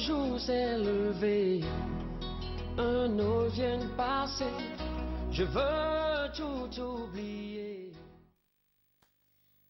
jour s'est levé, un autre vient de passer, je veux tout oublier.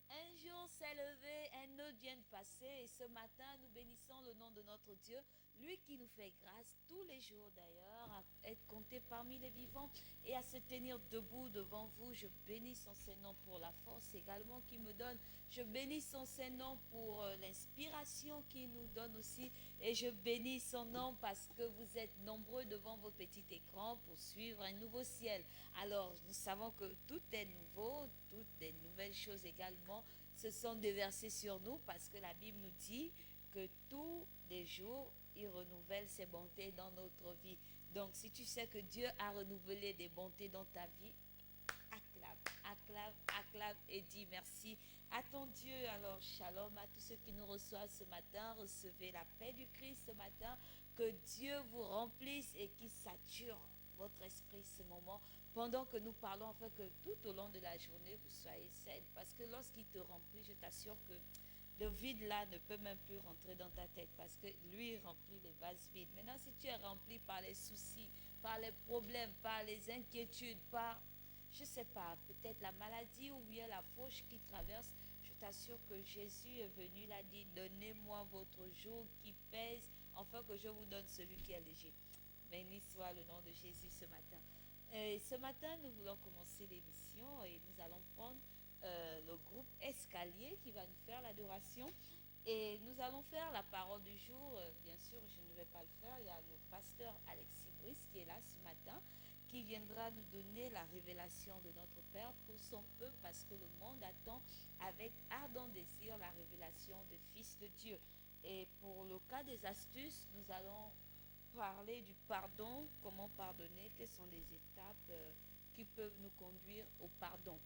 Un jour s'est levé, un autre vient de passer, et ce matin nous bénissons le nom de notre Dieu, lui qui nous fait grâce tous les jours d'ailleurs, à être compté parmi les vivants et à se tenir debout devant vous. Je bénis son Saint-Nom pour la force également qu'il me donne. Je bénis son Saint-Nom pour l'inspiration qu'il nous donne aussi. Et je bénis son nom parce que vous êtes nombreux devant vos petits écrans pour suivre un nouveau ciel. Alors, nous savons que tout est nouveau, toutes des nouvelles choses également se sont déversées sur nous parce que la Bible nous dit que tous les jours, il renouvelle ses bontés dans notre vie. Donc, si tu sais que Dieu a renouvelé des bontés dans ta vie, acclame, acclame, acclame et dis merci à ton Dieu. Alors, shalom à tous ceux qui nous reçoivent ce matin. Recevez la paix du Christ ce matin. Que Dieu vous remplisse et qu'il sature votre esprit ce moment pendant que nous parlons, afin que tout au long de la journée, vous soyez saines. Parce que lorsqu'il te remplit, je t'assure que le vide là ne peut même plus rentrer dans ta tête parce que lui remplit les vases vides. Maintenant, si tu es rempli par les soucis, par les problèmes, par les inquiétudes, par, je ne sais pas, peut-être la maladie ou bien la fauche qui traverse, je t'assure que Jésus est venu, il a dit, donnez-moi votre joug qui pèse, afin que je vous donne celui qui est léger. Béni soit le nom de Jésus ce matin. Et ce matin, nous voulons commencer l'émission et nous allons prendre le groupe Escalier qui va nous faire l'adoration et nous allons faire la parole du jour. Bien sûr, je ne vais pas le faire. Il y a le pasteur Alexis Brice qui est là ce matin, qui viendra nous donner la révélation de notre Père pour son peuple parce que le monde attend avec ardent désir la révélation du Fils de Dieu. Et pour le cas des astuces, nous allons parler du pardon, comment pardonner, quelles sont les étapes qui peuvent nous conduire au pardon.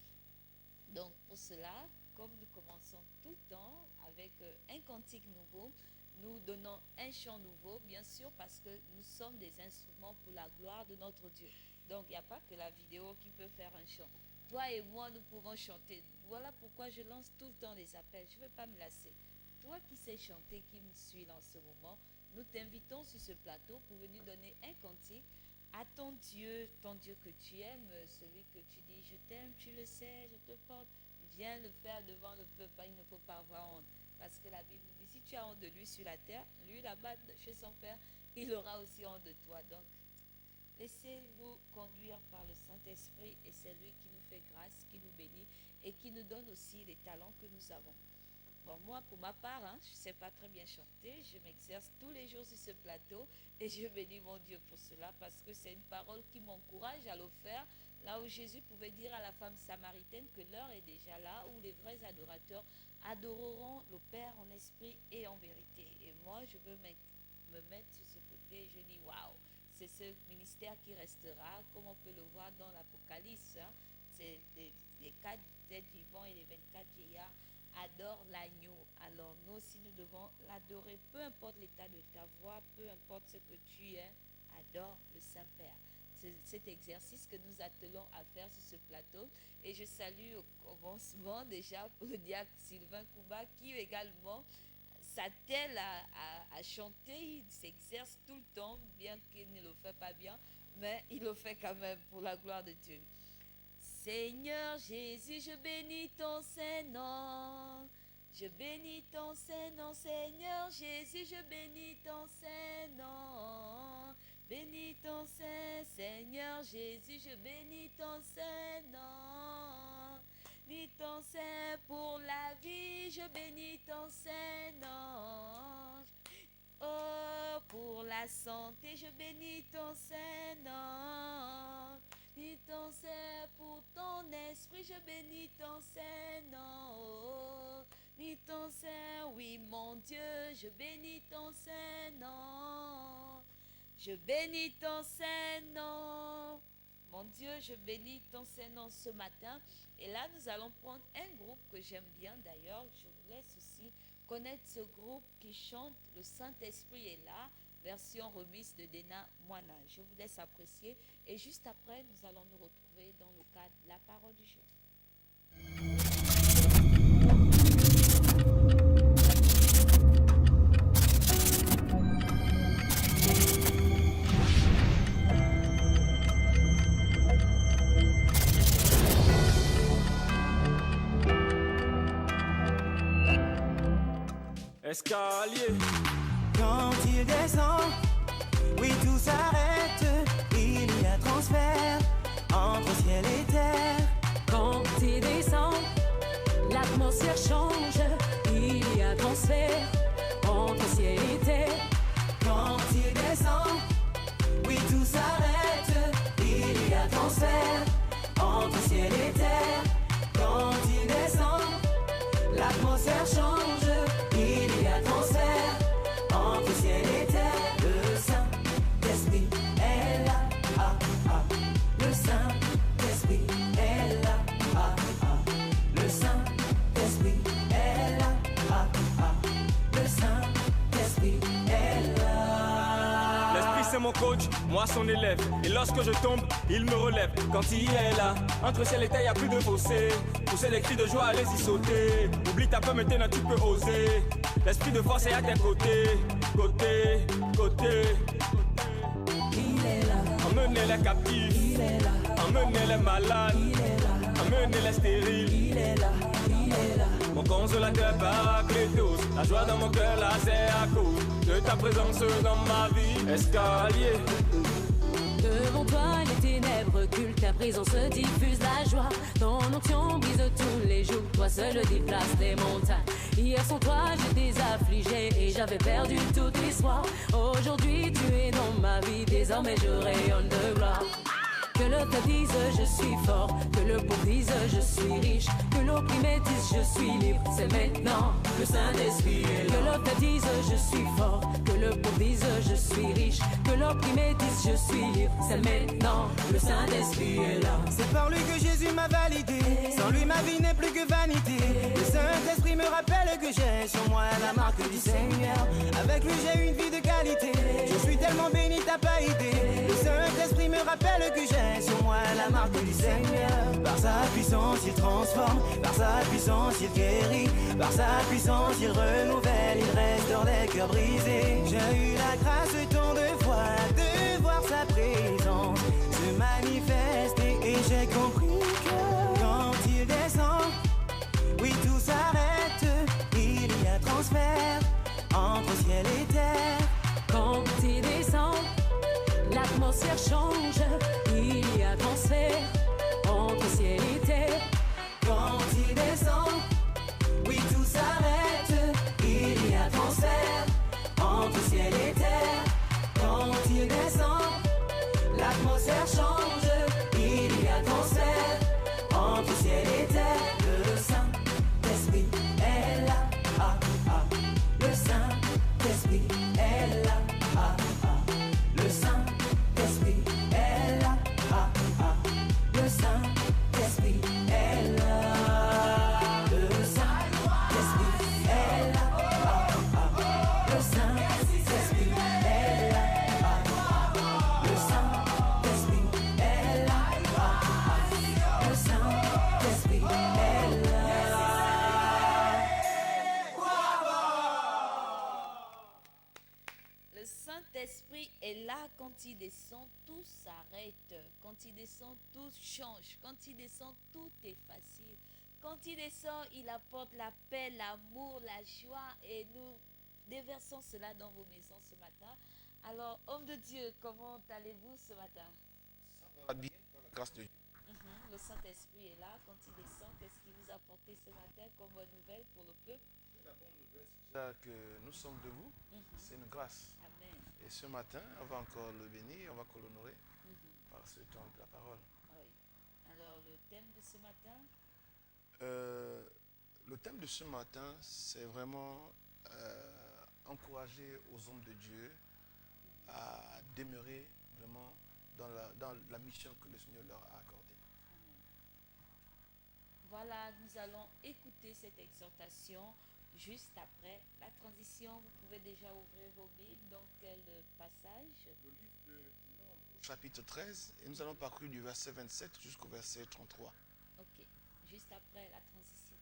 Donc pour cela, comme nous commençons tout le temps avec un cantique nouveau, nous donnons un chant nouveau, bien sûr, parce que nous sommes des instruments pour la gloire de notre Dieu. Donc il n'y a pas que la vidéo qui peut faire un chant. Toi et moi, nous pouvons chanter. Voilà pourquoi je lance tout le temps des appels. Je ne vais pas me lasser. Toi qui sais chanter, qui me suis en ce moment, nous t'invitons sur ce plateau pour venir donner un cantique à ton Dieu que tu aimes, celui que tu dis, je t'aime, tu le sais, je te porte. Viens le faire devant le peuple, il ne faut pas avoir honte. Parce que la Bible dit, si tu as honte de lui sur la terre, lui là-bas chez son Père, il aura aussi honte de toi. Donc, laissez-vous conduire par le Saint-Esprit et c'est lui qui nous fait grâce, qui nous bénit et qui nous donne aussi les talents que nous avons. Bon, moi, pour ma part, je ne sais pas très bien chanter. Je m'exerce tous les jours sur ce plateau et je bénis mon Dieu pour cela parce que c'est une parole qui m'encourage à le faire. Là où Jésus pouvait dire à la femme samaritaine que l'heure est déjà là où les vrais adorateurs adoreront le Père en esprit et en vérité. Et moi, je veux me mettre sur ce côté et je dis waouh, c'est ce ministère qui restera, comme on peut le voir dans l'Apocalypse. C'est les 4 êtres vivants et les 24 vieillards adore l'agneau. Alors nous aussi nous devons l'adorer, peu importe l'état de ta voix, peu importe ce que tu es, adore le Saint-Père. C'est cet exercice que nous attelons à faire sur ce plateau et je salue au commencement déjà le diacre Sylvain Kouba qui également s'attelle à chanter, il s'exerce tout le temps, bien qu'il ne le fait pas bien, mais il le fait quand même pour la gloire de Dieu. Seigneur Jésus, je bénis ton Saint-Nom. Je bénis ton Saint-Nom, Seigneur Jésus, je bénis ton Saint-Nom. Bénis ton Seigneur Jésus, je bénis ton Saint-Nom. Bénis ton Saint pour la vie, je bénis ton Saint-Nom. Oh, pour la santé, je bénis ton Saint-Nom. Bénis ton Saint pour ton esprit, je bénis ton Saint-Nom. Oh, bénis ton Saint, oui mon Dieu, je bénis ton Saint-Nom. Je bénis ton Saint-Nom. Mon Dieu, je bénis ton Saint-Nom ce matin. Et là, nous allons prendre un groupe que j'aime bien d'ailleurs. Je vous laisse aussi connaître ce groupe qui chante Le Saint-Esprit est là, version remise de Dena Moana. Je vous laisse apprécier et juste après, nous allons nous retrouver dans le cadre de la parole du jour. escalier. Quand il descend, oui tout s'arrête. Il y a transfert entre ciel et terre. Quand il descend, l'atmosphère change. Il y a transfert entre ciel et terre. Quand il descend, oui tout s'arrête. Il y a transfert entre ciel et terre. Quand il descend, l'atmosphère change. Il y a transfert entre ciel et terre. Le Saint-Esprit est là. Ah, ah. Le Saint-Esprit est là. Ah, ah. Le Saint-Esprit est là. Ah, ah. Le Saint-Esprit est là. L'esprit c'est mon coach, moi son élève. Et lorsque je tombe, il me relève. Quand il est là, entre ciel et terre, y a plus de fossé. Pousser les cris de joie, allez-y sauter. Oublie ta peur, maintenant tu peux oser. L'esprit de force est à tes côtés. Côté, côté. Il est là, Emmenez les captifs, il est là, emmenez les malades, il est là, emmenez les stériles. il est là, il est là. Mon consolateur Paraclétos, la joie dans mon cœur là c'est à cause de ta présence dans ma vie. Escalier, Devant toi, les ténèbres reculent, ta présence diffuse la joie. Ton onction brise tous les jours, toi seul déplace les montagnes. Hier sans toi, j'étais affligé et j'avais perdu tout espoir. Aujourd'hui, tu es dans ma vie, désormais je rayonne de gloire. Que l'autre dise je suis fort, que le pauvre dise je suis riche, que l'opprimé dise je suis libre, c'est maintenant le Saint-Esprit est là. Que l'autre dise je suis fort, que le pauvre dise je suis riche, que l'opprimé dise je suis libre, c'est maintenant le Saint-Esprit est là. C'est par lui que Jésus m'a validé. Sans lui ma vie n'est plus que vanité. Le Saint-Esprit me rappelle que j'ai sur moi la marque du Seigneur. Avec lui j'ai une vie de qualité. Je suis tellement béni, t'as pas idée. Le Saint-Esprit me rappelle que j'ai sur moi la marque du Seigneur. Par sa puissance il transforme, par sa puissance il guérit, par sa puissance il renouvelle, il restaure les cœurs brisés. J'ai eu la grâce tant de fois de voir sa présence se manifester et j'ai compris que quand il descend, oui tout s'arrête. Il y a transfert entre ciel et terre. Quand il descend, l'atmosphère change, il y a transfert entre ciel et terre. Quand il descend, oui tout s'arrête. Il y a transfert entre ciel et terre. Quand il descend, l'atmosphère change. Il y a transfert entre ciel et terre. Le Saint-Esprit est là. Ah, ah. Le Saint-Esprit est là. Ah, ah. Le Saint-Esprit est là. Ah, ah. Le Saint-Esprit est là. Le Saint-Esprit est là. Ah, ah. Le Saint-Esprit est là. Ah, ah. Le Saint-Esprit est là. Ah, ah. Le Saint-Esprit est là. Le Saint-Esprit est là quand il descend, tout s'arrête. Quand il descend, tout change. Quand il descend, tout est facile. Quand il descend, il apporte la paix, l'amour, la joie et nous déversons cela dans vos maisons ce matin. Alors, homme de Dieu, comment allez-vous ce matin? Ça va bien dans la grâce de Dieu. Le Saint-Esprit est là quand il descend. Qu'est-ce qu'il vous a apporté ce matin comme bonne nouvelle pour le peuple? La bonne nouvelle, c'est déjà que nous sommes debout. C'est une grâce. Amen. Et ce matin, on va encore le bénir, on va encore l'honorer par ce temps de la parole. Oui. Alors, le thème de ce matin? Le thème de ce matin, c'est vraiment encourager aux hommes de Dieu à demeurer vraiment dans la mission que le Seigneur leur a accordée. Voilà, nous allons écouter cette exhortation juste après la transition. Vous pouvez déjà ouvrir vos Bibles. Dans quel passage? Le livre de Nombre, chapitre 13, et nous allons parcourir du verset 27 jusqu'au verset 33. Ok, juste après la transition.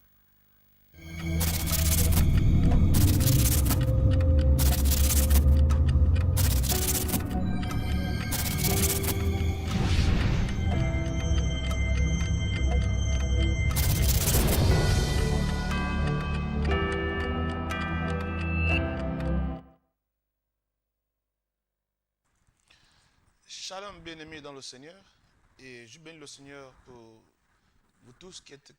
Shalom, bien-aimés dans le Seigneur. Et je bénis le Seigneur pour vous tous qui êtes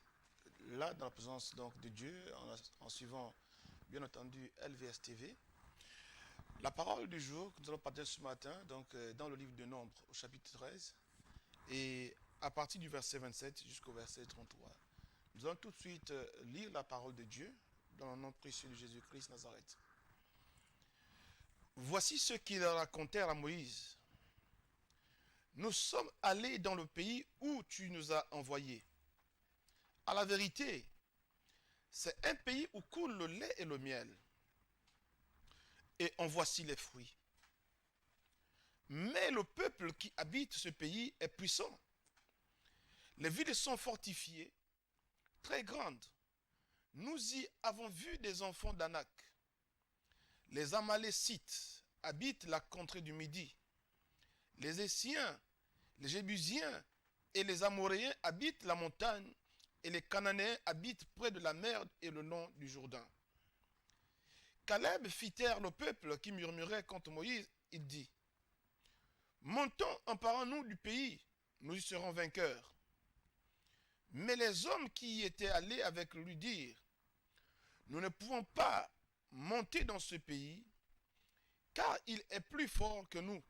là dans la présence donc, de Dieu en suivant, bien entendu, LVS TV. La parole du jour que nous allons partager ce matin, donc dans le livre de Nombres, au chapitre 13, et à partir du verset 27 jusqu'au verset 33. Nous allons tout de suite lire la parole de Dieu dans le nom précieux de Jésus-Christ Nazareth. Voici ce qu'ils racontèrent à Moïse. Nous sommes allés dans le pays où tu nous as envoyés. À la vérité, c'est un pays où coule le lait et le miel. Et en voici les fruits. Mais le peuple qui habite ce pays est puissant. Les villes sont fortifiées, très grandes. Nous y avons vu des enfants d'Anak. Les Amalécites habitent la contrée du Midi. Les Essiens, les Jébusiens et les Amoréens habitent la montagne, et les Cananéens habitent près de la mer et le long du Jourdain. Caleb fit taire le peuple qui murmurait contre Moïse. Il dit, « Montons, emparons-nous du pays, nous y serons vainqueurs. » Mais les hommes qui y étaient allés avec lui dirent, « Nous ne pouvons pas monter dans ce pays, car il est plus fort que nous. »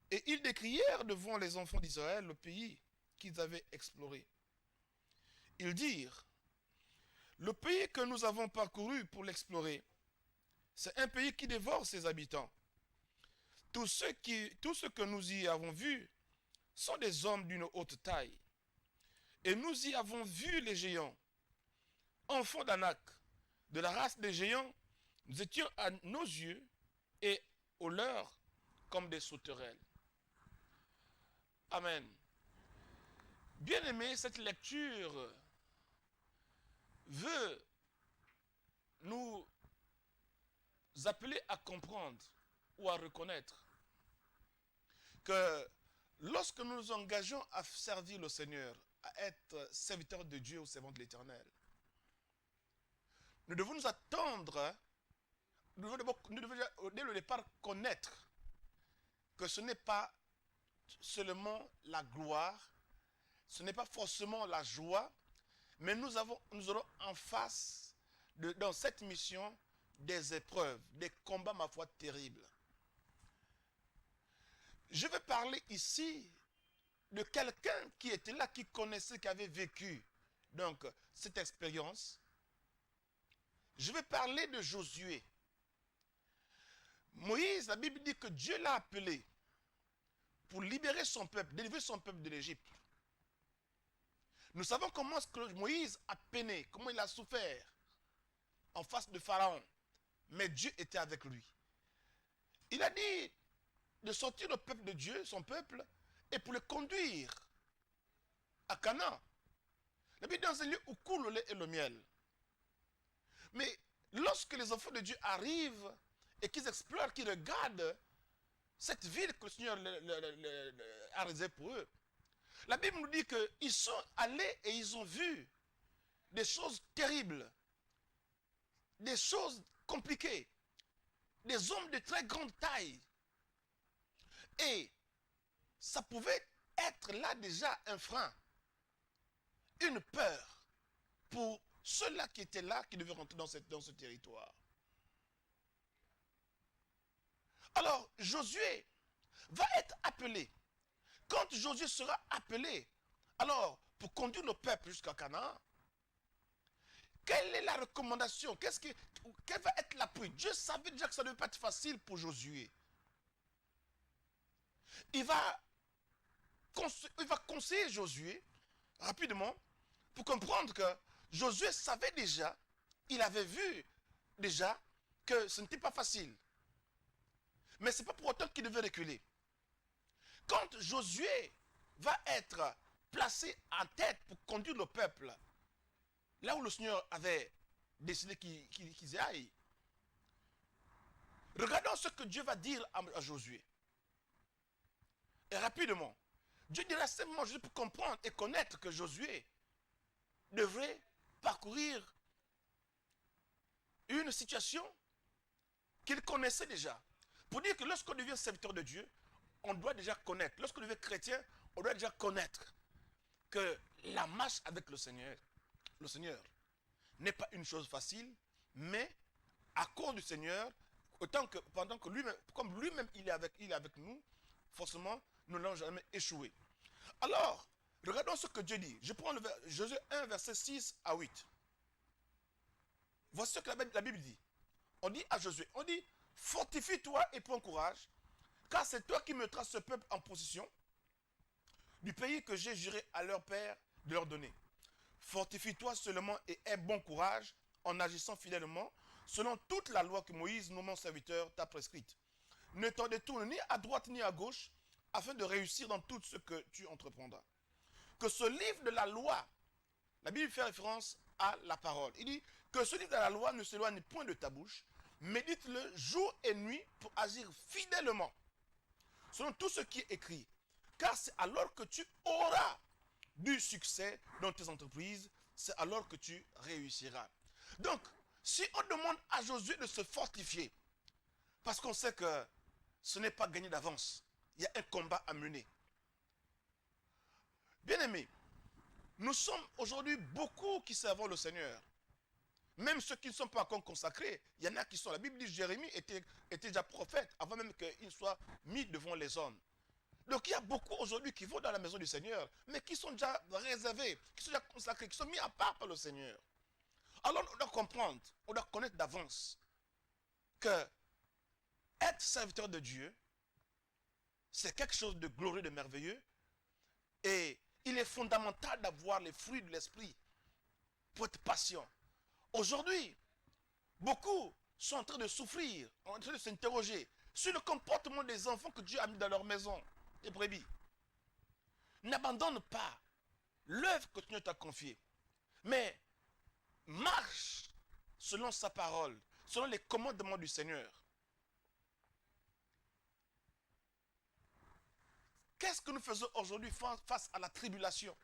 Et ils décrièrent devant les enfants d'Israël le pays qu'ils avaient exploré. Ils dirent, le pays que nous avons parcouru pour l'explorer, c'est un pays qui dévore ses habitants. Tous ceux que nous y avons vus sont des hommes d'une haute taille. Et nous y avons vu les géants, enfants d'Anak, de la race des géants, nous étions à nos yeux et aux leurs comme des sauterelles. Amen. Bien-aimé, cette lecture veut nous appeler à comprendre ou à reconnaître que lorsque nous nous engageons à servir le Seigneur, à être serviteurs de Dieu ou servants de l'Éternel, nous devons nous attendre, nous devons dès le départ connaître que ce n'est pas seulement la gloire, ce n'est pas forcément la joie, mais nous aurons en face, dans cette mission, des épreuves, des combats, ma foi, terribles. Je vais parler ici de quelqu'un qui était là, qui connaissait, qui avait vécu donc cette expérience. Je vais parler de Josué. Moïse, la Bible dit que Dieu l'a appelé pour libérer son peuple, délivrer son peuple de l'Égypte. Nous savons comment Moïse a peiné, comment il a souffert en face de Pharaon. Mais Dieu était avec lui. Il a dit de sortir le peuple de Dieu, son peuple, et pour le conduire à Canaan. La Bible dit dans un lieu où coule le lait et le miel. Mais lorsque les enfants de Dieu arrivent et qu'ils explorent, qu'ils regardent cette ville que le Seigneur a réservée pour eux, la Bible nous dit qu'ils sont allés et ils ont vu des choses terribles, des choses compliquées, des hommes de très grande taille. Et ça pouvait être là déjà un frein, une peur pour ceux-là qui étaient là, qui devaient rentrer dans ce territoire. Alors, Josué va être appelé. Quand Josué sera appelé, alors, pour conduire le peuple jusqu'à Canaan, quelle est la recommandation? Quel va être l'appui? Dieu savait déjà que ça ne devait pas être facile pour Josué. Il va conseiller Josué rapidement pour comprendre que Josué savait déjà, il avait vu déjà que ce n'était pas facile. Mais ce n'est pas pour autant qu'il devait reculer. Quand Josué va être placé en tête pour conduire le peuple, là où le Seigneur avait décidé qu'ils aillent, regardons ce que Dieu va dire à Josué. Et rapidement, Dieu dira simplement juste pour comprendre et connaître que Josué devrait parcourir une situation qu'il connaissait déjà. Pour dire que lorsqu'on devient serviteur de Dieu, on doit déjà connaître. Lorsque nous sommes chrétiens, on doit déjà connaître que la marche avec le Seigneur n'est pas une chose facile, mais à cause du Seigneur, pendant que lui-même, comme lui-même il est avec nous, forcément, nous n'allons jamais échouer. Alors, regardons ce que Dieu dit. Je prends Josué 1, verset 6 à 8. Voici ce que la Bible dit. On dit à Josué, on dit, fortifie-toi et prends courage, car c'est toi qui mettras ce peuple en possession du pays que j'ai juré à leur père de leur donner. Fortifie-toi seulement et aie bon courage en agissant fidèlement, selon toute la loi que Moïse, mon serviteur, t'a prescrite. Ne t'en détourne ni à droite ni à gauche, afin de réussir dans tout ce que tu entreprendras. Que ce livre de la loi, la Bible fait référence à la parole. Il dit que ce livre de la loi ne s'éloigne point de ta bouche, médite-le jour et nuit pour agir fidèlement, selon tout ce qui est écrit. Car c'est alors que tu auras du succès dans tes entreprises, c'est alors que tu réussiras. Donc, si on demande à Josué de se fortifier, parce qu'on sait que ce n'est pas gagné d'avance, il y a un combat à mener. Bien-aimés, nous sommes aujourd'hui beaucoup qui servent le Seigneur. Même ceux qui ne sont pas encore consacrés, il y en a qui sont. La Bible dit que Jérémie était déjà prophète avant même qu'il soit mis devant les hommes. Donc il y a beaucoup aujourd'hui qui vont dans la maison du Seigneur, mais qui sont déjà réservés, qui sont déjà consacrés, qui sont mis à part par le Seigneur. Alors on doit comprendre, on doit connaître d'avance que être serviteur de Dieu, c'est quelque chose de glorieux, de merveilleux. Et il est fondamental d'avoir les fruits de l'esprit pour être patient. Aujourd'hui, beaucoup sont en train de souffrir, en train de s'interroger sur le comportement des enfants que Dieu a mis dans leur maison, les brebis. N'abandonne pas l'œuvre que Dieu t'a confiée, mais marche selon sa parole, selon les commandements du Seigneur. Qu'est-ce que nous faisons aujourd'hui face à la tribulation?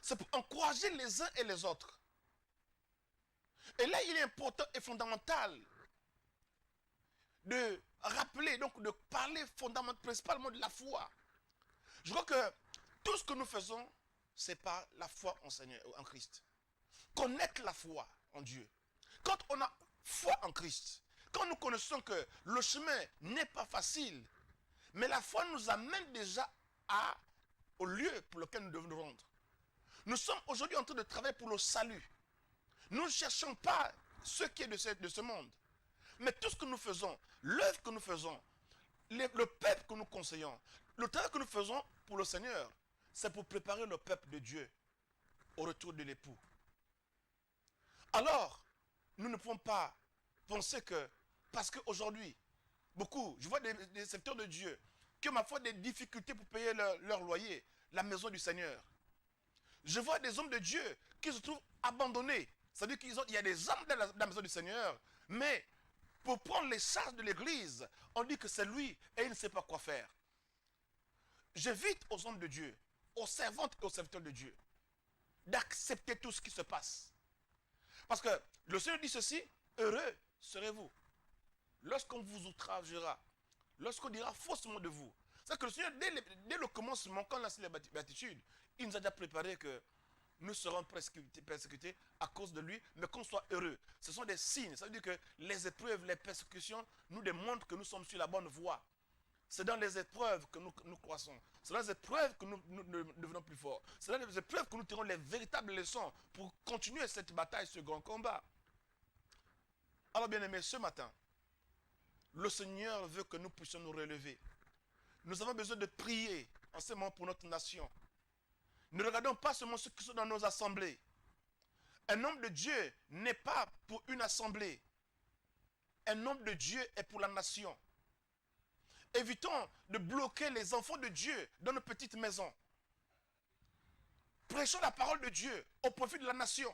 C'est pour encourager les uns et les autres. Et là, il est important et fondamental de rappeler, donc de parler principalement de la foi. Je crois que tout ce que nous faisons, c'est par la foi en Seigneur, en Christ. Connaître la foi en Dieu. Quand on a foi en Christ, quand nous connaissons que le chemin n'est pas facile, mais la foi nous amène déjà au lieu pour lequel nous devons nous rendre. Nous sommes aujourd'hui en train de travailler pour le salut. Nous ne cherchons pas ce qui est de ce monde. Mais tout ce que nous faisons, l'œuvre que nous faisons, le peuple que nous conseillons, le travail que nous faisons pour le Seigneur, c'est pour préparer le peuple de Dieu au retour de l'époux. Alors, nous ne pouvons pas penser que, parce qu'aujourd'hui, beaucoup, je vois des secteurs de Dieu qui ont ma foi des difficultés pour payer leur loyer, la maison du Seigneur. Je vois des hommes de Dieu qui se trouvent abandonnés. C'est-à-dire qu'il y a des hommes dans la maison du Seigneur, mais pour prendre les charges de l'église, on dit que c'est lui et il ne sait pas quoi faire. J'invite aux hommes de Dieu, aux servantes et aux serviteurs de Dieu, d'accepter tout ce qui se passe. Parce que le Seigneur dit ceci, heureux serez-vous lorsqu'on vous outragera, lorsqu'on dira faussement de vous. C'est que le Seigneur, dès le commencement, quand on a lancé la béatitude, il nous a déjà préparé que nous serons persécutés à cause de lui, mais qu'on soit heureux. Ce sont des signes. Ça veut dire que les épreuves, les persécutions nous démontrent que nous sommes sur la bonne voie. C'est dans les épreuves que nous croissons. C'est dans les épreuves que nous devenons plus forts. C'est dans les épreuves que nous tirons les véritables leçons pour continuer cette bataille, ce grand combat. Alors bien aimés, ce matin, le Seigneur veut que nous puissions nous relever. Nous avons besoin de prier en ce moment pour notre nation. Ne regardons pas seulement ceux qui sont dans nos assemblées. Un homme de Dieu n'est pas pour une assemblée. Un homme de Dieu est pour la nation. Évitons de bloquer les enfants de Dieu dans nos petites maisons. Prêchons la parole de Dieu au profit de la nation.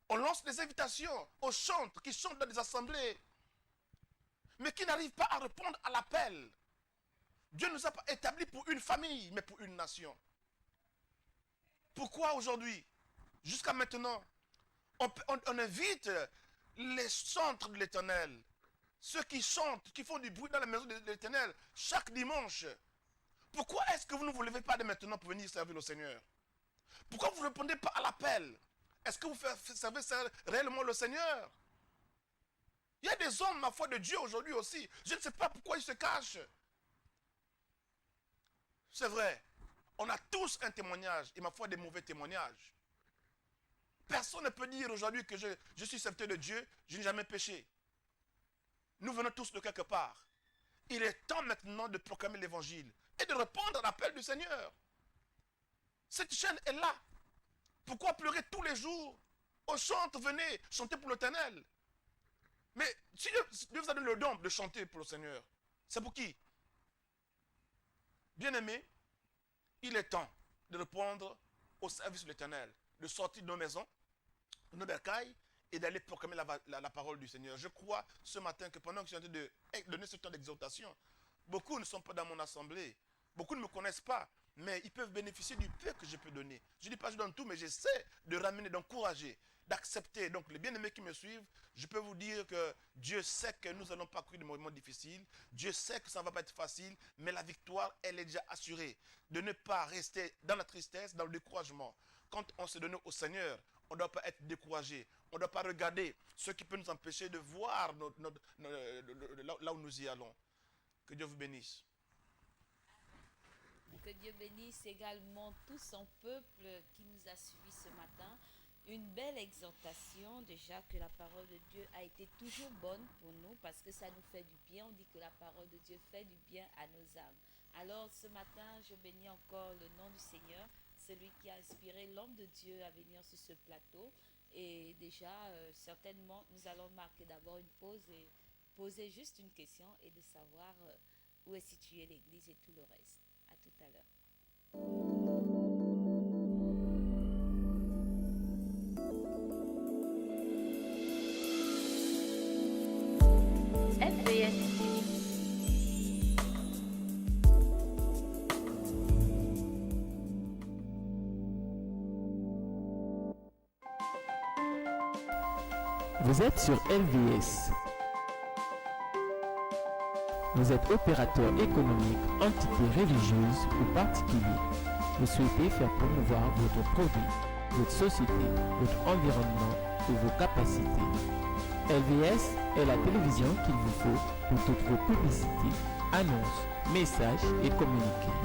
On lance des invitations aux chantres qui chantent dans des assemblées, mais qui n'arrivent pas à répondre à l'appel. Dieu ne nous a pas établis pour une famille, mais pour une nation. Pourquoi aujourd'hui, jusqu'à maintenant, on invite les centres de l'Éternel, ceux qui chantent, qui font du bruit dans la maison de l'Éternel chaque dimanche. Pourquoi est-ce que vous ne vous levez pas dès maintenant pour venir servir le Seigneur? Pourquoi vous ne répondez pas à l'appel? Est-ce que vous servez réellement le Seigneur? Il y a des hommes, ma foi, de Dieu aujourd'hui aussi. Je ne sais pas pourquoi ils se cachent. C'est vrai, on a tous un témoignage, et ma foi, des mauvais témoignages. Personne ne peut dire aujourd'hui que je suis serviteur de Dieu, je n'ai jamais péché. Nous venons tous de quelque part. Il est temps maintenant de proclamer l'évangile et de répondre à l'appel du Seigneur. Cette chaîne est là. Pourquoi pleurer tous les jours? On chante, venez, chanter pour l'Éternel. Mais si Dieu vous a donné le don de chanter pour le Seigneur, c'est pour qui? Bien-aimés, il est temps de répondre au service de l'Éternel, de sortir de nos maisons, de nos bercailles, et d'aller proclamer la parole du Seigneur. Je crois ce matin que pendant que je suis en train de donner ce temps d'exhortation, beaucoup ne sont pas dans mon assemblée, beaucoup ne me connaissent pas, mais ils peuvent bénéficier du peu que je peux donner. Je ne dis pas que je donne tout, mais j'essaie de ramener, d'encourager, d'accepter. Donc les bien-aimés qui me suivent, je peux vous dire que Dieu sait que nous n'allons pas courir des moments difficiles, Dieu sait que ça ne va pas être facile, mais la victoire, elle est déjà assurée. De ne pas rester dans la tristesse, dans le découragement. Quand on se donne au Seigneur, on ne doit pas être découragé. On ne doit pas regarder ce qui peut nous empêcher de voir là où nous y allons. Que Dieu vous bénisse. Que Dieu bénisse également tout son peuple qui nous a suivis ce matin. Une belle exhortation, déjà que la parole de Dieu a été toujours bonne pour nous parce que ça nous fait du bien. On dit que la parole de Dieu fait du bien à nos âmes. Alors ce matin, je bénis encore le nom du Seigneur, celui qui a inspiré l'homme de Dieu à venir sur ce plateau. Et déjà, certainement, nous allons marquer d'abord une pause et poser juste une question et de savoir où est située l'église et tout le reste. À tout à l'heure. FBS TV. Vous êtes sur LVS. Vous êtes opérateur économique, entité religieuse ou particulier. Vous souhaitez faire promouvoir votre produit, votre société, votre environnement ou vos capacités. LVS est la télévision qu'il vous faut pour toutes vos publicités, annonces, messages et communiqués.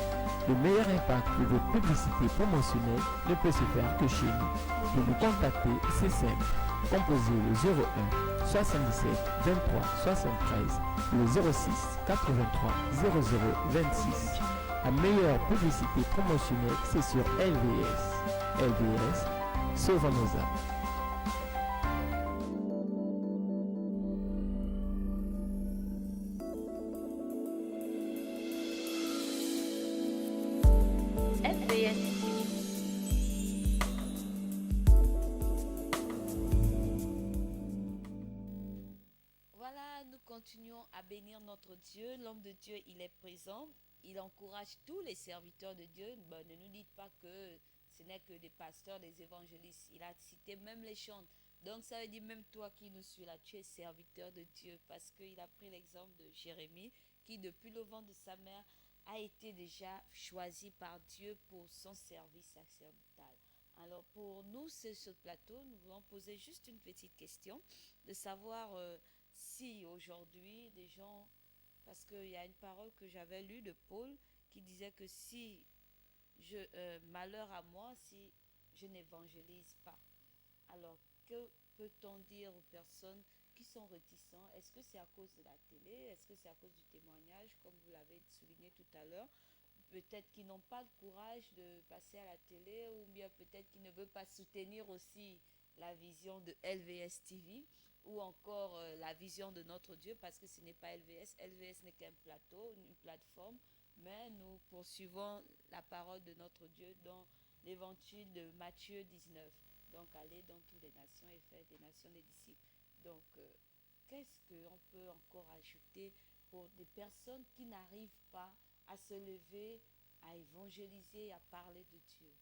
Le meilleur impact de votre publicité promotionnelle ne peut se faire que chez nous. Pour nous contacter, c'est simple. Composez le 01 77 23 73 le 06 83 00 26. La meilleure publicité promotionnelle, c'est sur LVS. LVS, sauvons nos âmes. Continuons à bénir notre Dieu. L'homme de Dieu, il est présent. Il encourage tous les serviteurs de Dieu. Ne nous dites pas que ce n'est que des pasteurs, des évangélistes. Il a cité même les chantres. Donc ça veut dire même toi qui nous suis là, tu es serviteur de Dieu. Parce qu'il a pris l'exemple de Jérémie qui depuis le ventre de sa mère a été déjà choisi par Dieu pour son service sacerdotal. Alors pour nous, sur ce plateau, nous voulons poser juste une petite question de savoir... si aujourd'hui des gens, parce qu'il y a une parole que j'avais lue de Paul qui disait que si malheur à moi si je n'évangélise pas. Alors que peut-on dire aux personnes qui sont réticents? Est-ce que c'est à cause de la télé? Est-ce que c'est à cause du témoignage, comme vous l'avez souligné tout à l'heure? Peut-être qu'ils n'ont pas le courage de passer à la télé, ou bien peut-être qu'ils ne veulent pas soutenir aussi la vision de LVS TV, ou encore la vision de notre Dieu, parce que ce n'est pas LVS. LVS n'est qu'un plateau, une plateforme, mais nous poursuivons la parole de notre Dieu dans l'évangile de Matthieu 19. Donc, allez dans toutes les nations et faire des nations des disciples. Donc, qu'est-ce qu'on peut encore ajouter pour des personnes qui n'arrivent pas à se lever, à évangéliser, à parler de Dieu?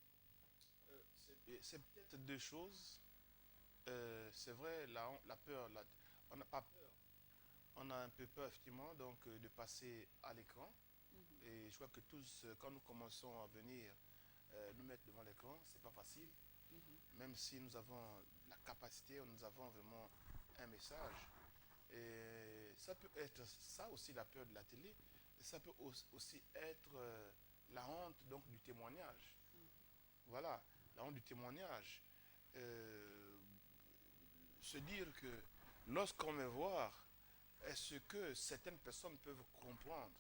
C'est peut-être deux choses. C'est vrai, la peur, on n'a pas peur. on a un peu peur, effectivement, donc, de passer à l'écran. Et je crois que tous, quand nous commençons à venir nous mettre devant l'écran, c'est pas facile. Même si nous avons la capacité, nous avons vraiment un message. Et ça peut être ça aussi la peur de la télé. Et ça peut aussi être la honte donc du témoignage. Voilà, la honte du témoignage. Se dire que lorsqu'on me voit, est-ce que certaines personnes peuvent comprendre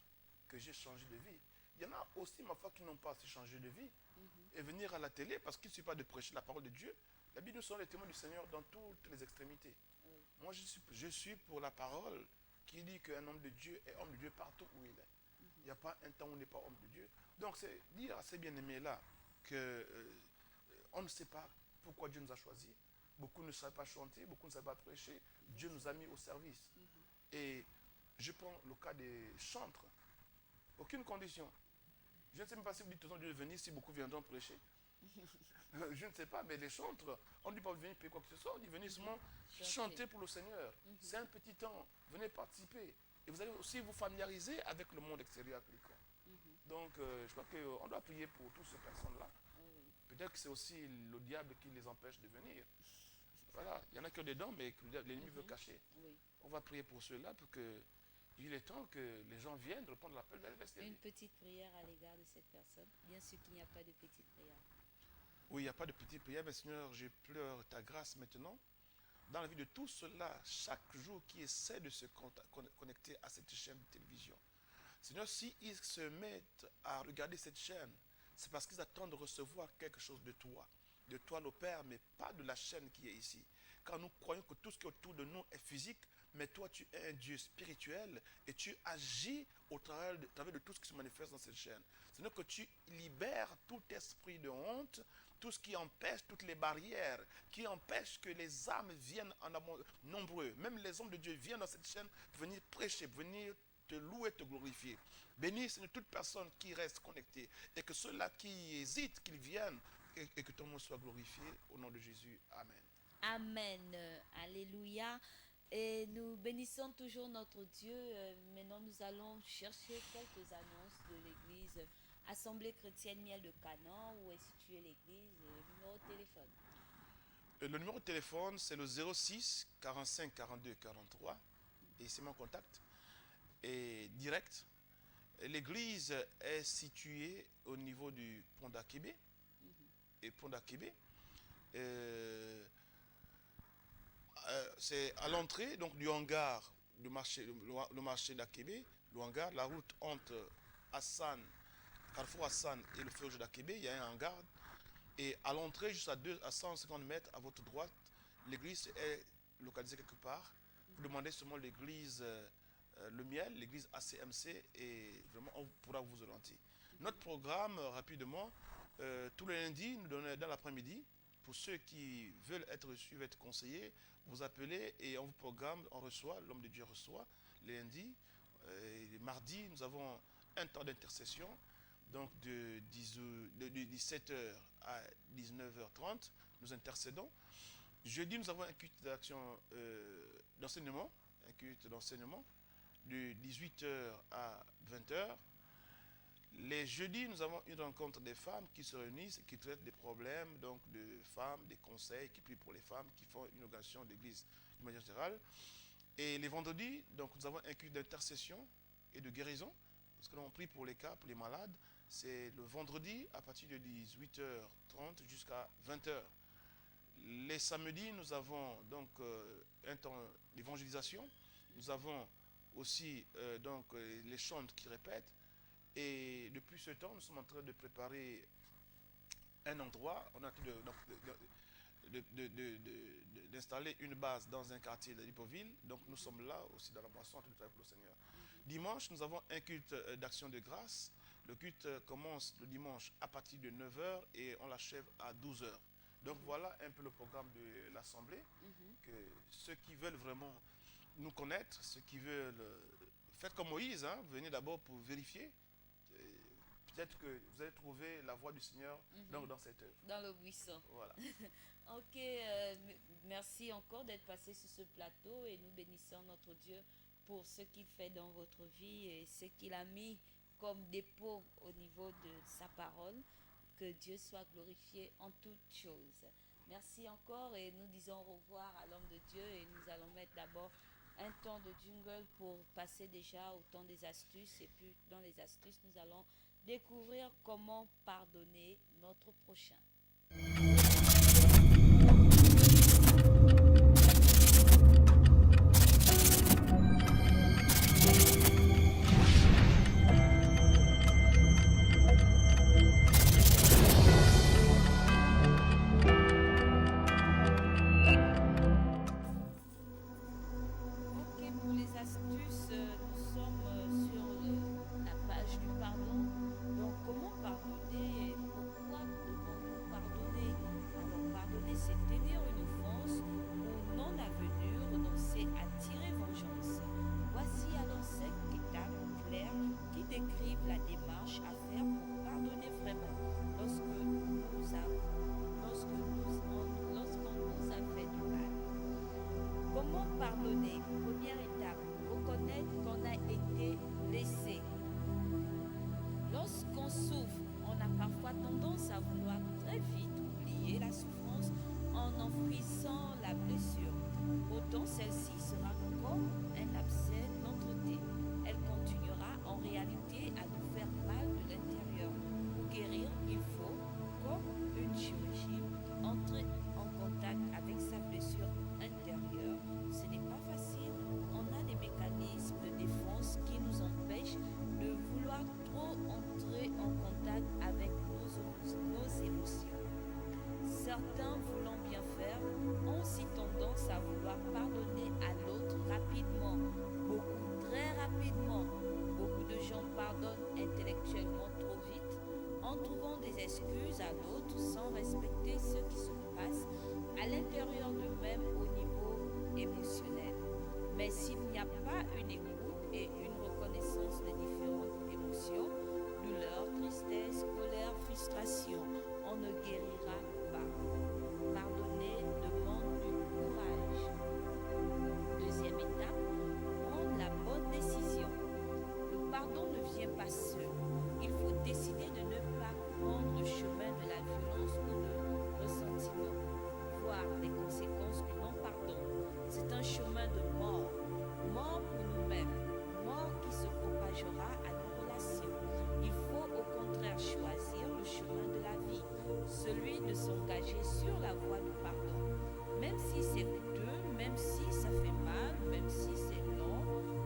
que j'ai changé de vie? Il y en a aussi, ma foi, qui n'ont pas assez changé de vie et venir à la télé parce qu'il ne suffit pas de prêcher la parole de Dieu. La Bible, nous sommes les témoins du Seigneur dans toutes les extrémités. Moi, je suis pour la parole qui dit qu'un homme de Dieu est homme de Dieu partout où il est. Il n'y a pas un temps où on n'est pas homme de Dieu. Donc, c'est dire à ces bien-aimés-là que on ne sait pas pourquoi Dieu nous a choisis. Beaucoup ne savent pas chanter, beaucoup ne savent pas prêcher. Dieu nous a mis au service. Et je prends le cas des chantres. Aucune condition. Je ne sais même pas si vous dites tout le temps de venir, si beaucoup viendront prêcher. Je ne sais pas, mais les chantres, on ne dit pas venir payer quoi que ce soit, on dit venir seulement chanter pour le Seigneur. C'est un petit temps, venez participer. Et vous allez aussi vous familiariser avec le monde extérieur appliquant. Donc, je crois qu'on doit prier pour toutes ces personnes-là. Peut-être que c'est aussi le diable qui les empêche de venir. Voilà, il y en a qui ont des dents, mais que l'ennemi veut cacher. On va prier pour ceux-là, pour que il est temps que les gens viennent répondre à l'appel de la Une petite prière à l'égard de cette personne. Bien sûr qu'il n'y a pas de petite prière. Oui, il n'y a pas de petite prière, mais Seigneur, je pleure ta grâce maintenant. Dans la vie de tous ceux-là, chaque jour qui essaient de se connecter à cette chaîne de télévision. Seigneur, s'ils se mettent à regarder cette chaîne, c'est parce qu'ils attendent de recevoir quelque chose de toi le Père, mais pas de la chaîne qui est ici. Car nous croyons que tout ce qui est autour de nous est physique, mais toi tu es un Dieu spirituel et tu agis au travers de tout ce qui se manifeste dans cette chaîne. C'est-à-dire que tu libères tout esprit de honte, tout ce qui empêche, toutes les barrières, qui empêchent que les âmes viennent en nombreux. Même les hommes de Dieu viennent dans cette chaîne pour venir prêcher, pour venir te louer, te glorifier. Bénis, Seigneur, toute personne qui reste connectée et que ceux-là qui hésitent, qu'ils viennent et que ton nom soit glorifié au nom de Jésus. Amen. Amen. Alléluia. Et nous bénissons toujours notre Dieu. Maintenant, nous allons chercher quelques annonces de l'église Assemblée chrétienne Miel de Canaan. Où est située l'église? Le numéro de téléphone. Le numéro de téléphone, c'est le 06 45 42 43. Et c'est mon contact. Et direct. L'église est située au niveau du pont d'Akébé. Et pont d'Akébé. C'est à l'entrée donc du hangar du marché, le marché d'Akébé, le hangar, la route entre Hassan, Carrefour Hassan et le feu rouge d'Akébé, il y a un hangar. Et à l'entrée, juste à 150 mètres à votre droite, l'église est localisée quelque part. Vous demandez seulement l'église Le Miel, l'église ACMC, et vraiment on pourra vous orienter. Notre programme, rapidement, tous les lundis, nous donnons dans l'après-midi. Pour ceux qui veulent être reçus, veulent être conseillés, vous appelez et on vous programme, on reçoit, l'homme de Dieu reçoit, les lundis. Les mardis, nous avons un temps d'intercession, donc de 17h à 19h30, nous intercédons. Jeudi, nous avons un culte d'action d'enseignement, de 18h à 20h. Les jeudis, nous avons une rencontre des femmes qui se réunissent et qui traitent des problèmes donc de femmes, des conseils, qui prient pour les femmes, qui font une organisation d'église de manière générale. Et les vendredis, donc, nous avons un culte d'intercession et de guérison, parce que l'on prie pour les cas, pour les malades. C'est le vendredi à partir de 18h30 jusqu'à 20h. Les samedis, nous avons donc un temps d'évangélisation. Nous avons aussi donc les chants qui répètent. Et depuis ce temps, nous sommes en train de préparer un endroit. On est en train d'installer une base dans un quartier de Libreville. Donc nous sommes là aussi dans la moisson en train de travailler pour le Seigneur. Dimanche, nous avons un culte d'action de grâce. Le culte commence le dimanche à partir de 9h et on l'achève à 12h. Donc voilà un peu le programme de l'Assemblée. Que ceux qui veulent vraiment nous connaître, ceux qui veulent... Faites comme Moïse, hein, venez d'abord pour vérifier. Peut-être que vous allez trouver la voix du Seigneur dans cette œuvre. Dans le buisson. Voilà. Ok, merci encore d'être passé sur ce plateau et nous bénissons notre Dieu pour ce qu'il fait dans votre vie et ce qu'il a mis comme dépôt au niveau de sa parole. Que Dieu soit glorifié en toutes choses. Merci encore et nous disons au revoir à l'homme de Dieu et nous allons mettre d'abord un temps de jingle pour passer déjà au temps des astuces et puis dans les astuces nous allons découvrir comment pardonner notre prochain. Pardonner. Première étape, reconnaître qu'on a été blessé. Lorsqu'on souffre, on a parfois tendance à vouloir très vite oublier la souffrance en enfouissant la blessure. Pourtant, celle-ci sera comme un abcès non traité. Elle continuera en réalité à nous faire mal de l'intérieur. Pour guérir, il faut, comme une chirurgie, entrer en contact avec sa blessure intérieure. Ce n'est pas facile. On a des mécanismes de défense qui nous empêchent de vouloir trop entrer en contact avec nos émotions. Certains, voulant bien faire, ont aussi tendance à vouloir pardonner à l'autre rapidement, beaucoup, très rapidement. Beaucoup de gens pardonnent intellectuellement trop vite, en trouvant des excuses à l'autre sans respecter ce qui se passe à l'intérieur d'eux-mêmes au niveau émotionnel. Mais s'il n'y a pas une écoute et une reconnaissance des différentes émotions, douleur, tristesse, colère, frustration, on ne guérira pas. Pardonner demande du courage. Deuxième étape, prendre la bonne décision. Le pardon ne vient pas seul. Il faut décider de ne pas prendre le chemin de la violence ou de ressentiment, voire les conséquences du non-pardon. C'est un chemin de mort. Mort pour nous-mêmes, mort qui se propagera à nos relations. Il faut au contraire choisir le chemin de la vie, celui de s'engager sur la voie du pardon. Même si c'est coûteux, même si ça fait mal, même si c'est long,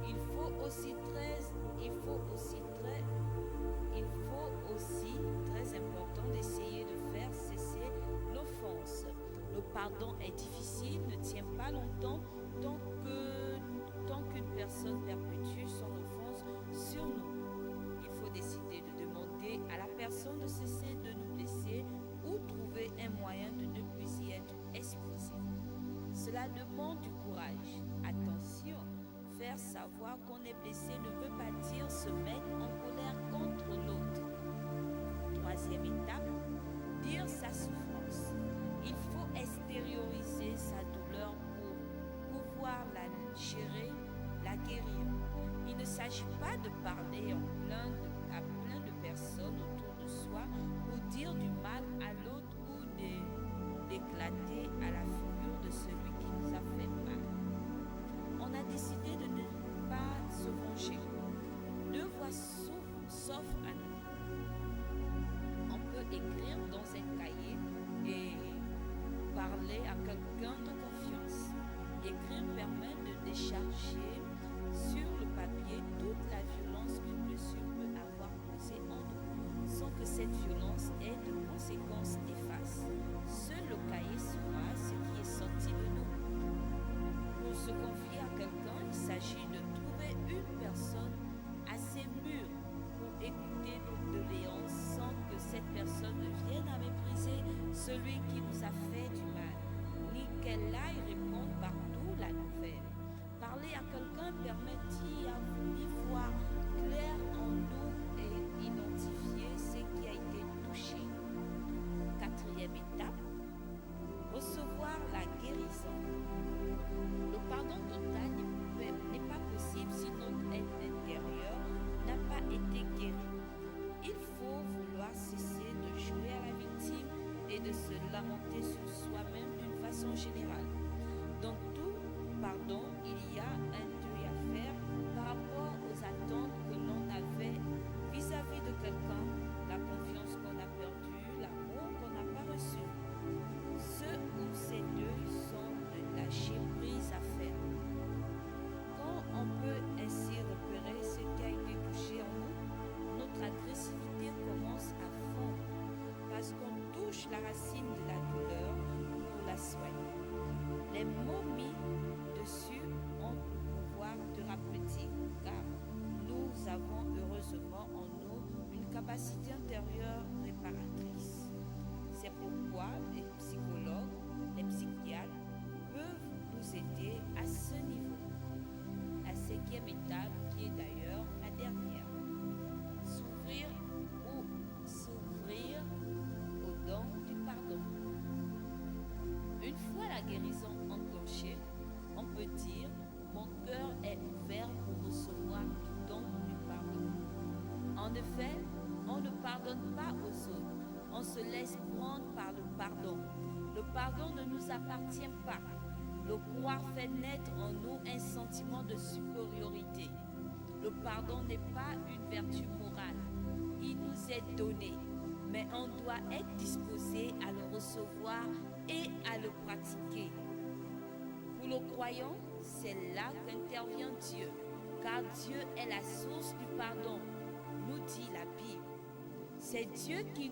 il faut aussi très important d'essayer de faire cesser l'offense. Le pardon est difficile, ne tient pas longtemps tant qu'une personne perpétue son offense sur nous. Il faut décider de demander à la personne de cesser de nous blesser ou trouver un moyen de ne plus y être exposé. Cela demande du courage. Attention, faire savoir qu'on est blessé ne veut pas dire se mettre en colère contre l'autre. Troisième étape, dire sa souffrance. Il faut extérioriser sa douleur pour pouvoir la gérer, la guérir. Il ne s'agit pas de parler à plein de personnes autour de soi ou dire du mal à l'autre ou d'éclater à la figure de celui qui nous a fait mal. On a décidé de ne pas se venger. Deux voies s'offrent à nous. On peut écrire dans un cahier et parler à quelqu'un de confiance. Écrire permet de décharger sur le papier toute la violence qu'une blessure peut avoir causée en nous, sans que cette violence ait de conséquences néfastes. Seul le cahier saura ce qui est sorti de nous. Pour se confier à quelqu'un, il s'agit de trouver une personne assez mûre pour écouter nos doléances sans que cette personne ne vienne à mépriser celui qui nous a fait du mal, ni qu'elle aille répondre partout la nouvelle. Parler à quelqu'un permet d'y voir clair en nous et identifier ce qui a été touché. Quatrième étape, recevoir la guérison. Le pardon total n'est pas possible se lamenter sur soi-même d'une façon générale. Dans tout pardon, il y a un deuil à faire par rapport aux attentes que l'on avait vis-à-vis de quelqu'un, la confiance qu'on a perdue, l'amour qu'on n'a pas reçu. Ce ou ces deuils sont de lâcher prise à faire. Quand on peut ainsi repérer ce qui a été touché en nous, notre agressivité commence à fondre parce qu'on touche la racine de la douleur pour la soigner. Les mots mis dessus ont le pouvoir thérapeutique car nous avons heureusement en nous une capacité intérieure réparatrice. C'est pourquoi les psychologues, les psychiatres peuvent nous aider à ce niveau. La 5e étape, qui est d'ailleurs la dernière, s'ouvrir au don du pardon. Une fois la guérison enclenchée, on peut dire « mon cœur est ouvert pour recevoir le don du pardon ». En effet, on ne pardonne pas aux autres, on se laisse prendre par le pardon. Le pardon ne nous appartient pas. Le croire fait naître en nous un sentiment de supériorité. Le pardon n'est pas une vertu morale. Il nous est donné, mais on doit être disposé à le recevoir et à le pratiquer. Pour le croyant, c'est là qu'intervient Dieu, car Dieu est la source du pardon, nous dit la Bible. C'est Dieu qui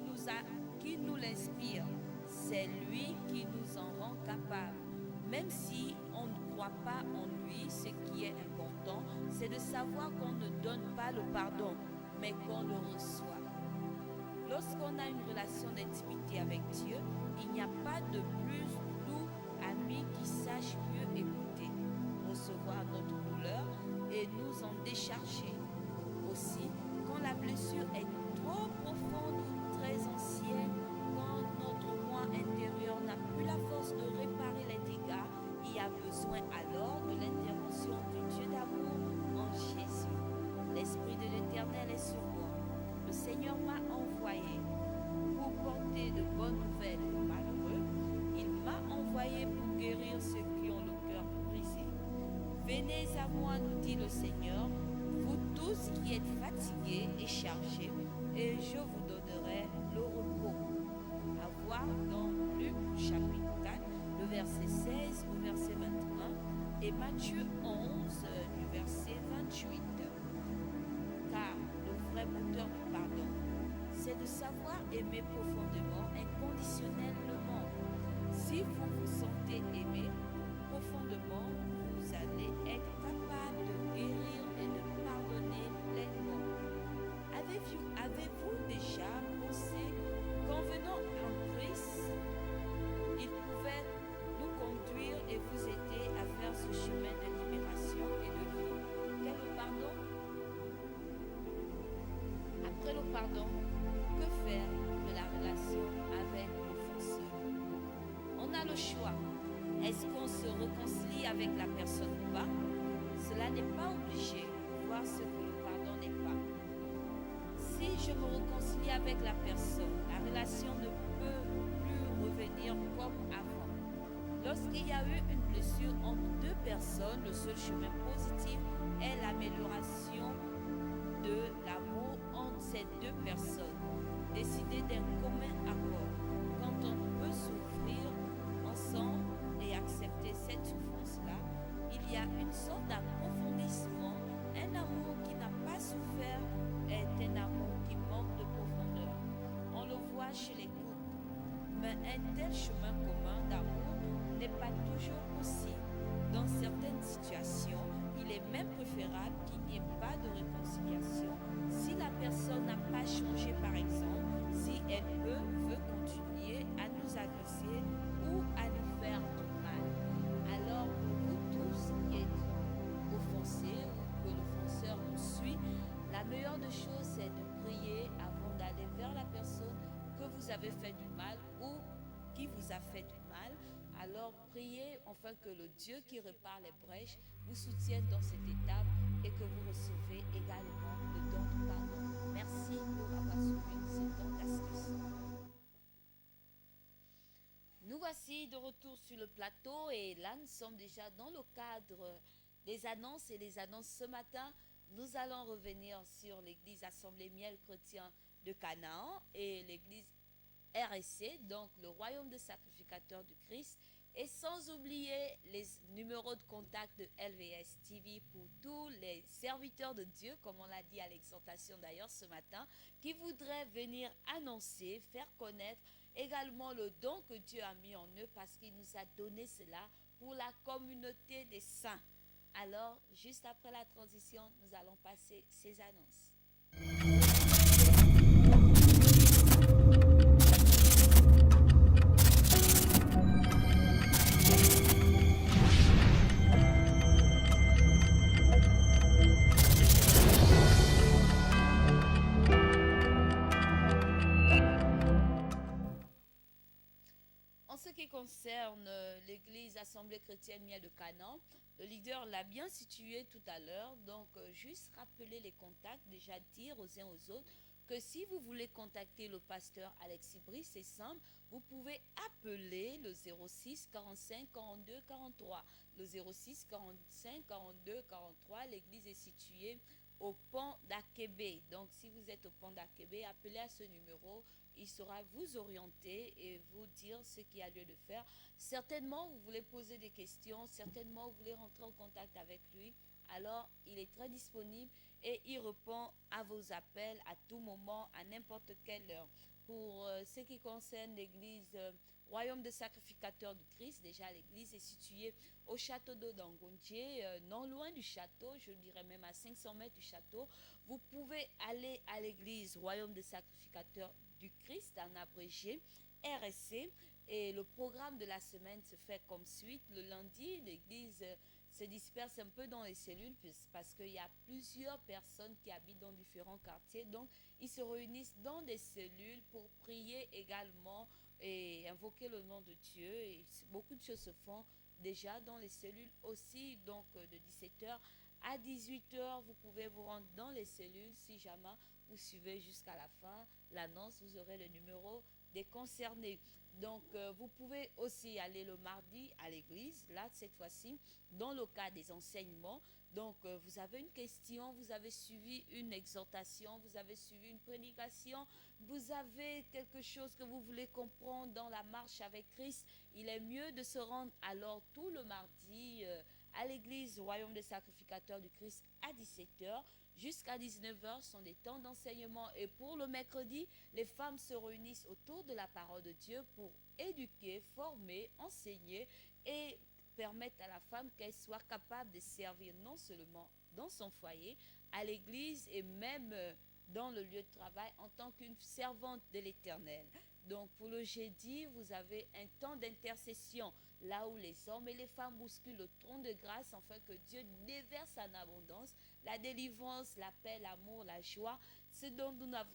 nous l'inspire, c'est lui qui nous en rend capables. Même si on ne croit pas en lui, ce qui est important, c'est de savoir qu'on ne donne pas le pardon, mais qu'on le reçoit. Lorsqu'on a une relation d'intimité avec Dieu, il n'y a pas de plus doux ami qui sache mieux écouter, recevoir notre douleur et nous en décharger. Aussi, quand la blessure est trop profonde ou très ancienne, quand notre moi intérieur n'a plus la force de réparer les dégâts, il y a besoin alors de l'intervention du Dieu d'amour en Jésus. L'Esprit de l'Éternel est sur moi. Le Seigneur m'a envoyé pour porter de bonnes nouvelles aux malheureux. Il m'a envoyé pour guérir ceux qui ont le cœur brisé. Venez à moi, nous dit le Seigneur, vous tous qui êtes fatigués et chargés, et je vous donnerai le repos. À voir dans Luc chapitre 4, le verset 16 au verset 21 et Matthieu 11 du verset 28. Car le vrai moteur du pardon, c'est de savoir aimer profondément, inconditionnellement. Si vous vous sentez aimé profondément, vous allez être capable de guérir et de pardonner pleinement. Avez-vous déjà pensé qu'en venant en Christ, il pouvait nous conduire et vous aider à faire ce chemin de libération et de vie qu'est le pardon? Après le pardon, que faire de la relation avec l'offenseur? On a le choix. Est-ce qu'on se réconcilie avec la personne ou pas? Cela n'est pas obligé, voir ce que le pardon n'est pas. Si je me réconcilie avec la personne, la relation ne peut plus revenir comme avant. Lorsqu'il y a eu une blessure entre deux personnes, le seul chemin positif est l'amélioration de l'amour entre ces deux personnes. Décider d'un commun accord. Quand on peut souffrir ensemble et accepter cette souffrance-là, il y a une sorte d'approfondissement. Un amour qui n'a pas souffert est un amour qui manque de profondeur. On le voit chez les couples. Mais un tel chemin commun d'amour n'est pas toujours possible. Dans certaines situations, il est même préférable qu'il n'y ait pas de réconciliation si la personne n'a pas changé, par exemple, si elle veut continuer à nous agresser ou à nous faire du mal. Alors, pour vous tous qui êtes offensés ou que l'offenseur nous suit, la meilleure des choses, c'est de prier avant d'aller vers la personne que vous avez fait du mal ou qui vous a fait du mal. Alors priez afin que le Dieu qui répare les brèches vous soutienne dans cette étape et que vous recevez également le don du pardon. Merci pour avoir suivi ce temps d'astuce. Nous voici de retour sur le plateau et là nous sommes déjà dans le cadre des annonces et les annonces ce matin. Nous allons revenir sur l'église Assemblée Miel Chrétien de Canaan et l'église RSC, donc le Royaume des Sacrificateurs du Christ. Et sans oublier les numéros de contact de LVS TV pour tous les serviteurs de Dieu, comme on l'a dit à l'exhortation d'ailleurs ce matin, qui voudraient venir annoncer, faire connaître également le don que Dieu a mis en eux parce qu'il nous a donné cela pour la communauté des saints. Alors, juste après la transition, nous allons passer ces annonces. En ce qui concerne l'église Assemblée chrétienne Miel de Canaan, le leader l'a bien situé tout à l'heure. Donc, juste rappeler les contacts, déjà dire aux uns aux autres que si vous voulez contacter le pasteur Alexis Brice, c'est simple, vous pouvez appeler le 06 45 42 43. Le 06 45 42 43, l'église est située au pont d'Akébé. Donc, si vous êtes au pont d'Akébé, appelez à ce numéro. Il saura vous orienter et vous dire ce qu'il y a lieu de faire. Certainement, vous voulez poser des questions. Certainement, vous voulez rentrer en contact avec lui. Alors, il est très disponible et il répond à vos appels à tout moment, à n'importe quelle heure. Pour ce qui concerne l'église Royaume des Sacrificateurs du Christ, déjà l'église est située au château d'eau d'Angondier, non loin du château, je dirais même à 500 mètres du château. Vous pouvez aller à l'église Royaume des Sacrificateurs du Christ, en abrégé, RSC. Et le programme de la semaine se fait comme suite. Le lundi, l'église se disperse un peu dans les cellules parce qu'il y a plusieurs personnes qui habitent dans différents quartiers. Donc, ils se réunissent dans des cellules pour prier également et invoquer le nom de Dieu. Et beaucoup de choses se font déjà dans les cellules aussi. Donc, de 17h à 18h, vous pouvez vous rendre dans les cellules. Si jamais vous suivez jusqu'à la fin l'annonce, vous aurez le numéro des concernés. Donc, vous pouvez aussi aller le mardi à l'église, là, cette fois-ci, dans le cas des enseignements. Donc, vous avez une question, vous avez suivi une exhortation, vous avez suivi une prédication, vous avez quelque chose que vous voulez comprendre dans la marche avec Christ. Il est mieux de se rendre alors tout le mardi à l'église Royaume des Sacrificateurs du Christ à 17h. Jusqu'à 19h sont des temps d'enseignement et pour le mercredi, les femmes se réunissent autour de la parole de Dieu pour éduquer, former, enseigner et permettre à la femme qu'elle soit capable de servir non seulement dans son foyer, à l'église et même dans le lieu de travail en tant qu'une servante de l'Éternel. Donc pour le jeudi, vous avez un temps d'intercession là où les hommes et les femmes bousculent le trône de grâce afin que Dieu déverse en abondance la délivrance, la paix, l'amour, la joie, ce dont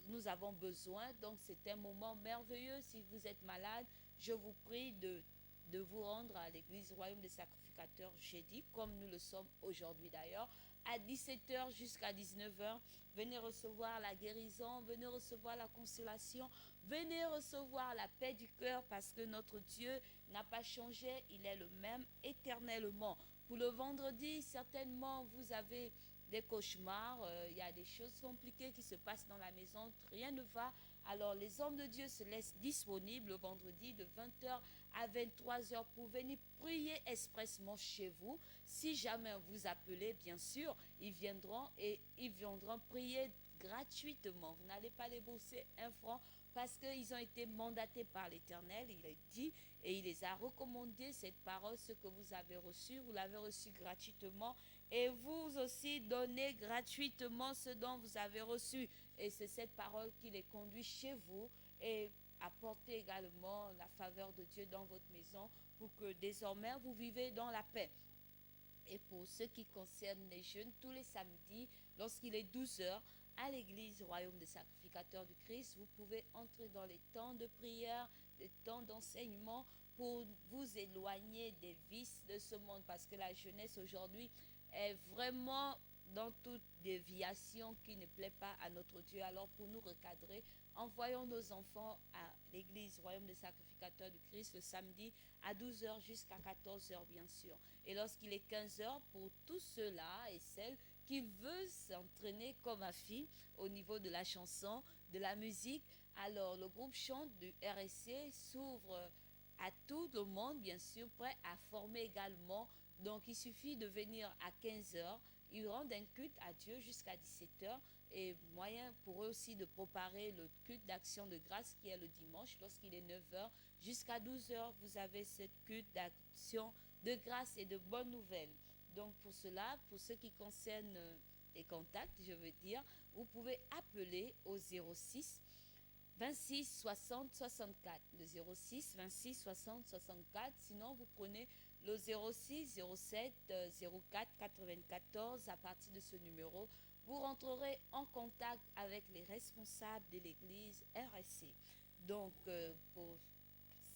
nous avons besoin. Donc c'est un moment merveilleux. Si vous êtes malade, je vous prie de vous rendre à l'église Royaume des Sacrificateurs jeudi, comme nous le sommes aujourd'hui d'ailleurs, à 17h jusqu'à 19h. Venez recevoir la guérison, venez recevoir la consolation, venez recevoir la paix du cœur parce que notre Dieu n'a pas changé, il est le même éternellement. Pour le vendredi, certainement vous avez des cauchemars, il y a des choses compliquées qui se passent dans la maison, rien ne va. Alors les hommes de Dieu se laissent disponibles le vendredi de 20h à 23h pour venir prier expressement chez vous. Si jamais vous appelez, bien sûr, ils viendront prier gratuitement. Vous n'allez pas débourser un franc parce qu'ils ont été mandatés par l'Éternel. Il est dit et il les a recommandé cette parole, ce que vous avez reçu, vous l'avez reçu gratuitement et vous aussi donnez gratuitement ce dont vous avez reçu. Et c'est cette parole qui les conduit chez vous et apportez également la faveur de Dieu dans votre maison pour que désormais vous vivez dans la paix. Et pour ce qui concerne les jeunes, tous les samedis, lorsqu'il est 12h, à l'église Royaume des Sacrificateurs du Christ, vous pouvez entrer dans les temps de prière, les temps d'enseignement pour vous éloigner des vices de ce monde parce que la jeunesse aujourd'hui est vraiment dans toute déviation qui ne plaît pas à notre Dieu. Alors pour nous recadrer, envoyons nos enfants à l'église Royaume des Sacrificateurs du Christ le samedi à 12h jusqu'à 14h bien sûr. Et lorsqu'il est 15h, pour tous ceux-là et celles qui veulent s'entraîner comme ma fille au niveau de la chanson, de la musique, alors le groupe chante du RSC s'ouvre à tout le monde, bien sûr, prêt à former également. Donc, il suffit de venir à 15h. Ils rendent un culte à Dieu jusqu'à 17h. Et moyen pour eux aussi de préparer le culte d'action de grâce qui est le dimanche, lorsqu'il est 9h jusqu'à 12h. Vous avez cette culte d'action de grâce et de bonnes nouvelles. Donc, pour cela, pour ce qui concerne les contacts, je veux dire, vous pouvez appeler au 06 26 60 64, le 06 26 60 64. Sinon, vous prenez le 06 07 04 94. À partir de ce numéro, vous rentrerez en contact avec les responsables de l'église RSC. Donc, pour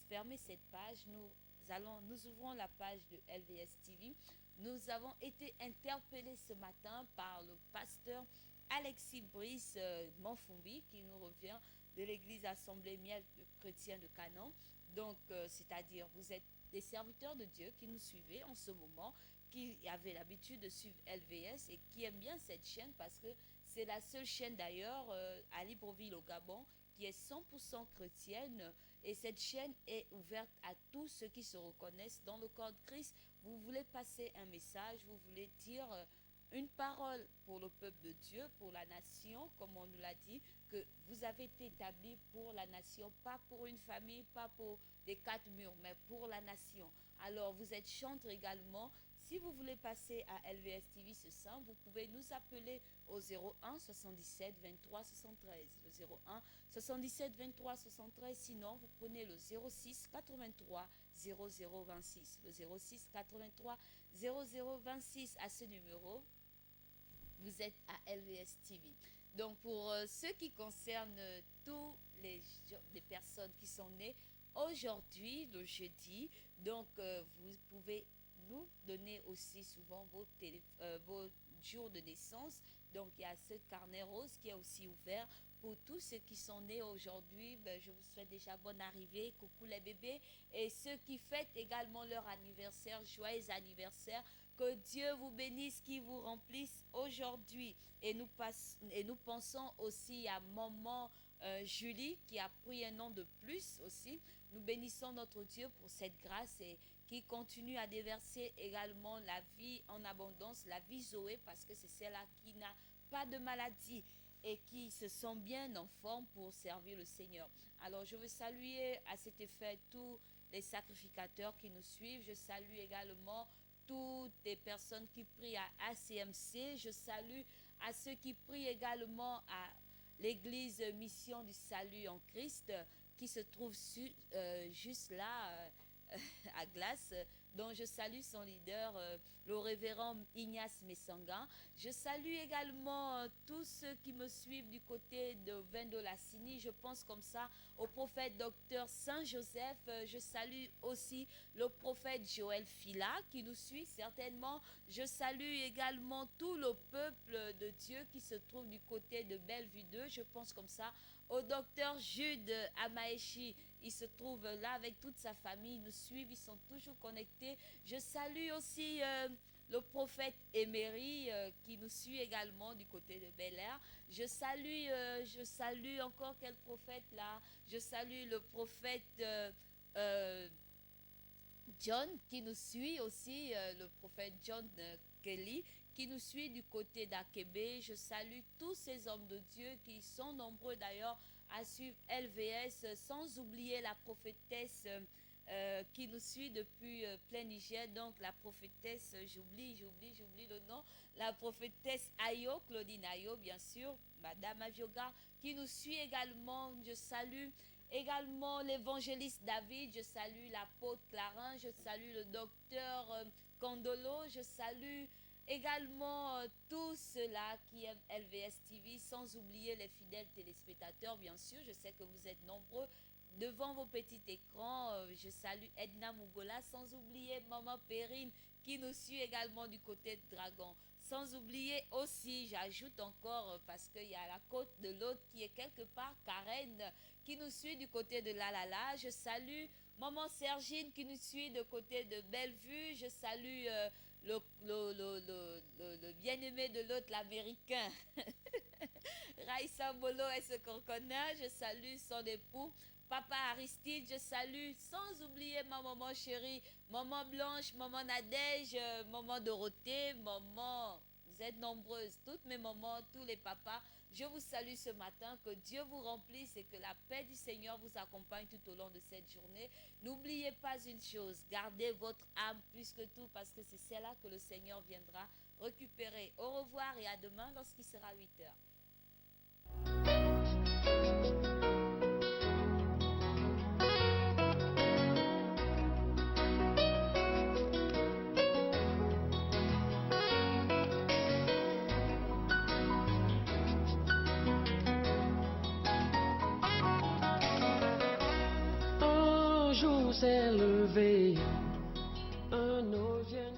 fermer cette page, nous ouvrons la page de LVS TV. Nous avons été interpellés ce matin par le pasteur Alexis Brice Monfumbi qui nous revient de l'église Assemblée Miel chrétien de Canon. Donc, c'est-à-dire, vous êtes des serviteurs de Dieu qui nous suivez en ce moment, qui avaient l'habitude de suivre LVS et qui aiment bien cette chaîne parce que c'est la seule chaîne d'ailleurs à Libreville au Gabon qui est 100% chrétienne. Et cette chaîne est ouverte à tous ceux qui se reconnaissent dans le corps de Christ. Vous voulez passer un message, vous voulez dire une parole pour le peuple de Dieu, pour la nation, comme on nous l'a dit, que vous avez été établi pour la nation, pas pour une famille, pas pour des quatre murs, mais pour la nation. Alors, vous êtes chanteur également. Si vous voulez passer à LVS TV ce soir, vous pouvez nous appeler au 01 77 23 73. Le 01 77 23 73. Sinon, vous prenez le 06 83 0026. Le 06 83 0026. À ce numéro, vous êtes à LVS TV. Donc, pour ce qui concerne tous les personnes qui sont nées aujourd'hui, le jeudi, donc vous pouvez nous donner aussi souvent vos jours de naissance. Donc, il y a ce carnet rose qui est aussi ouvert pour tous ceux qui sont nés aujourd'hui. Je vous souhaite déjà bonne arrivée, coucou les bébés. Et ceux qui fêtent également leur anniversaire, joyeux anniversaire. Que Dieu vous bénisse, qui vous remplisse aujourd'hui. Et nous pensons aussi à maman Julie qui a pris un nom de plus aussi. Nous bénissons notre Dieu pour cette grâce et qui continue à déverser également la vie en abondance, la vie Zoé, parce que c'est celle-là qui n'a pas de maladie et qui se sent bien en forme pour servir le Seigneur. Alors, je veux saluer à cet effet tous les sacrificateurs qui nous suivent. Je salue également toutes les personnes qui prient à ACMC. Je salue à ceux qui prient également à l'église Mission du Salut en Christ qui se trouve juste là à Glace, dont je salue son leader, le révérend Ignace Messanga. Je salue également tous ceux qui me suivent du côté de Vendolasini. Je pense comme ça au prophète docteur Saint-Joseph. Je salue aussi le prophète Joël Fila qui nous suit certainement. Je salue également tout le peuple de Dieu qui se trouve du côté de Bellevue 2. Je pense comme ça au docteur Jude Amaechi. Il se trouve là avec toute sa famille. Ils nous suivent, ils sont toujours connectés. Je salue aussi le prophète Emery qui nous suit également du côté de Bel Air. Je salue encore quel prophète là? Je salue le prophète John qui nous suit aussi, le prophète John Kelly qui nous suit du côté d'Akebe. Je salue tous ces hommes de Dieu qui sont nombreux d'ailleurs à suivre LVS, sans oublier la prophétesse qui nous suit depuis plein Niger. Donc la prophétesse, j'oublie le nom, la prophétesse Ayo, Claudine Ayo bien sûr, Madame Avioga qui nous suit également. Je salue également l'évangéliste David, je salue l'apôtre Clarin, je salue le docteur Kondolo, je salue également tous ceux-là qui aiment LVS TV, sans oublier les fidèles téléspectateurs, bien sûr. Je sais que vous êtes nombreux devant vos petits écrans. Je salue Edna Mugola, sans oublier Maman Perrine qui nous suit également du côté de Dragon. Sans oublier aussi, j'ajoute encore, parce qu'il y a la côte de l'autre qui est quelque part, Karen, qui nous suit du côté de Lalala. Je salue maman Sergine qui nous suit du côté de Bellevue. Je salue le bien-aimé de l'autre, l'américain. Raïssa Bolo est-ce qu'on connaît. Je salue son époux. Papa Aristide, je salue, sans oublier ma maman chérie, maman Blanche, maman Nadège, maman Dorothée, maman, vous êtes nombreuses, toutes mes mamans, tous les papas, je vous salue ce matin, que Dieu vous remplisse et que la paix du Seigneur vous accompagne tout au long de cette journée. N'oubliez pas une chose, gardez votre âme plus que tout, parce que c'est celle-là que le Seigneur viendra récupérer. Au revoir et à demain lorsqu'il sera 8 heures. S'est levé, un eau vient